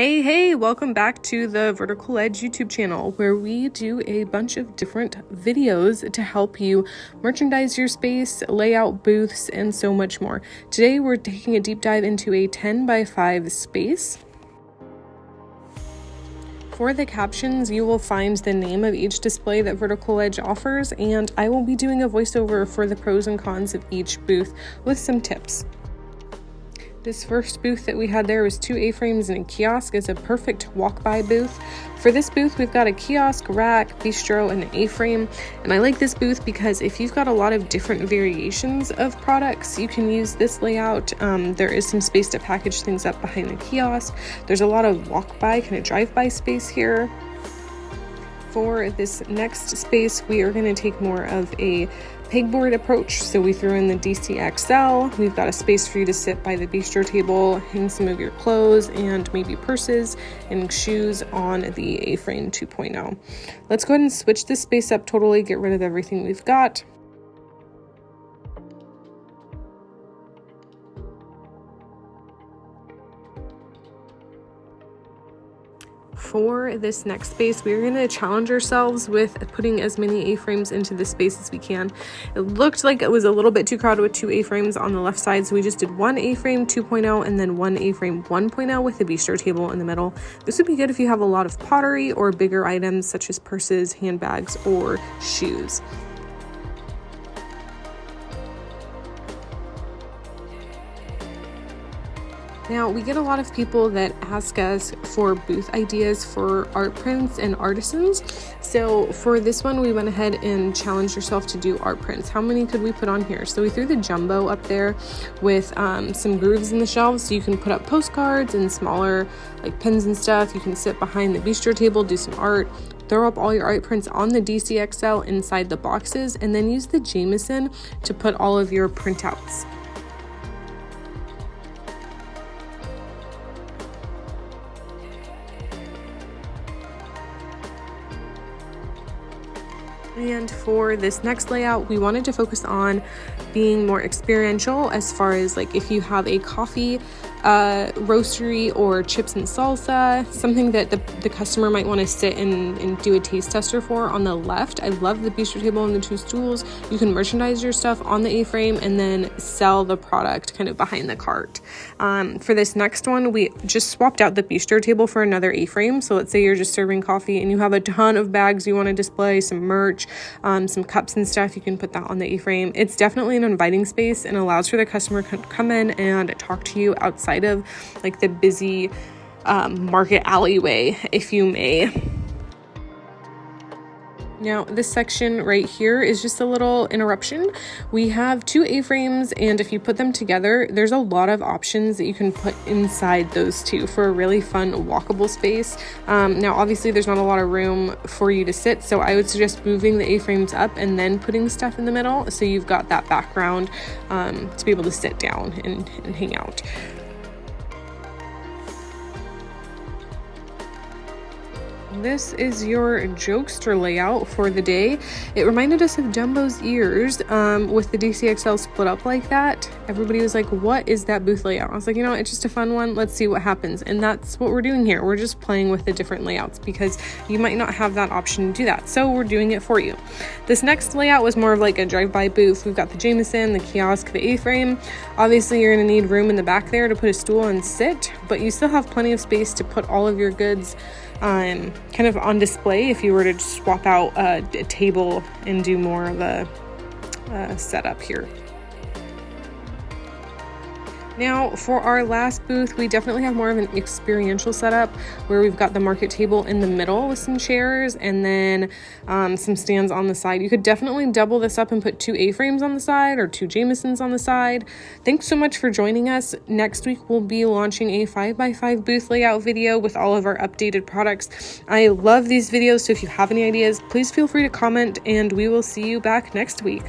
Hey, welcome back to the Vertical Edge YouTube channel, where we do a bunch of different videos to help you merchandise your space, lay out booths, and so much more. Today we're taking a deep dive into a 10x5 space. For the captions, you will find the name of each display that Vertical Edge offers, and I will be doing a voiceover for the pros and cons of each booth with some tips. This first booth that we had there was 2 A-frames and a kiosk. It's a perfect walk-by booth. For this booth, we've got a kiosk, rack, bistro, and an A-frame. And I like this booth because if you've got a lot of different variations of products, you can use this layout. There is some space to package things up behind the kiosk. There's a lot of walk-by, kind of drive-by space here. For this next space, we are going to take more of a pegboard approach. So we threw in the DCXL. We've got a space for you to sit by the bistro table, hang some of your clothes and maybe purses and shoes on the A-frame 2.0. Let's go ahead and switch this space up totally, get rid of everything we've got. For this next space, we're going to challenge ourselves with putting as many A-frames into the space as we can. It looked like it was a little bit too crowded with 2 A-frames on the left side, so we just did 1 A-frame 2.0 and then 1 A-frame 1.0 with the bistro table in the middle. This would be good if you have a lot of pottery or bigger items such as purses, handbags, or shoes. Now, we get a lot of people that ask us for booth ideas for art prints and artisans. So for this one, we went ahead and challenged ourselves to do art prints. How many could we put on here? So we threw the jumbo up there with some grooves in the shelves, so you can put up postcards and smaller like pins and stuff. You can sit behind the bistro table, do some art, throw up all your art prints on the DCXL inside the boxes, and then use the Jameson to put all of your printouts. And for this next layout, we wanted to focus on being more experiential as far as like if you have a coffee roastery or chips and salsa, something that the customer might want to sit and do a taste tester for. On the left, I love the bistro table and the 2 stools. You can merchandise your stuff on the A-frame and then sell the product kind of behind the cart. For this next one, we just swapped out the bistro table for another A-frame. So let's say you're just serving coffee and you have a ton of bags you want to display, some merch, some cups and stuff. You can put that on the A-frame. It's definitely an inviting space and allows for the customer to come in and talk to you outside of like the busy market alleyway, if you may. Now, this section right here is just a little interruption. We have 2 A-frames, and if you put them together, there's a lot of options that you can put inside those 2 for a really fun walkable space. Now, obviously, there's not a lot of room for you to sit, so I would suggest moving the A-frames up and then putting stuff in the middle, so you've got that background to be able to sit down and hang out. This is your jokester layout for the day. It reminded us of Jumbo's ears with the DCXL split up like that. Everybody was like, what is that booth layout? I was like, it's just a fun one. Let's see what happens. And that's what we're doing here. We're just playing with the different layouts because you might not have that option to do that. So we're doing it for you. This next layout was more of like a drive-by booth. We've got the Jameson, the kiosk, the A-frame. Obviously, you're going to need room in the back there to put a stool and sit, but you still have plenty of space to put all of your goods kind of on display if you were to swap out a table and do more of a setup here. Now, for our last booth, we definitely have more of an experiential setup where we've got the market table in the middle with some chairs and then some stands on the side. You could definitely double this up and put 2 A-frames on the side or 2 Jamesons on the side. Thanks so much for joining us. Next week, we'll be launching a 5x5 booth layout video with all of our updated products. I love these videos, so if you have any ideas, please feel free to comment, and we will see you back next week.